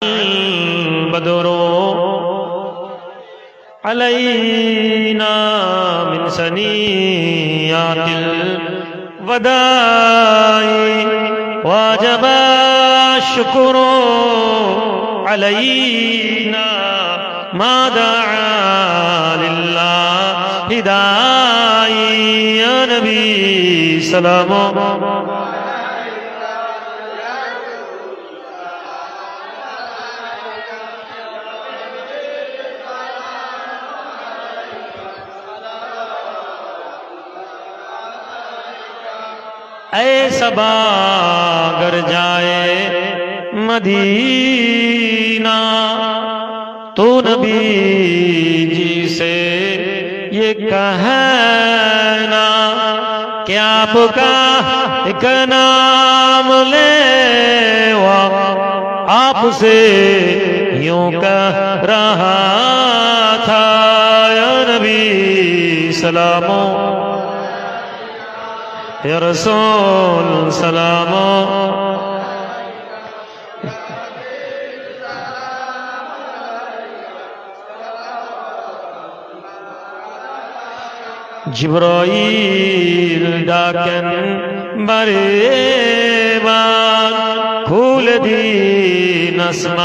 البدر علينا من ثنيات الوداع وجب الشكر علينا ما دعا لله داعي يا نبي سلام ऐसा अगर जाए मदीना तो नबी जी से ये कहना कि आपका एक नाम ले आपसे यूं कह रहा था या नबी सलामो या रसूल सलामो जिब्राईल डाकन बरे बार खुल दी नस्मा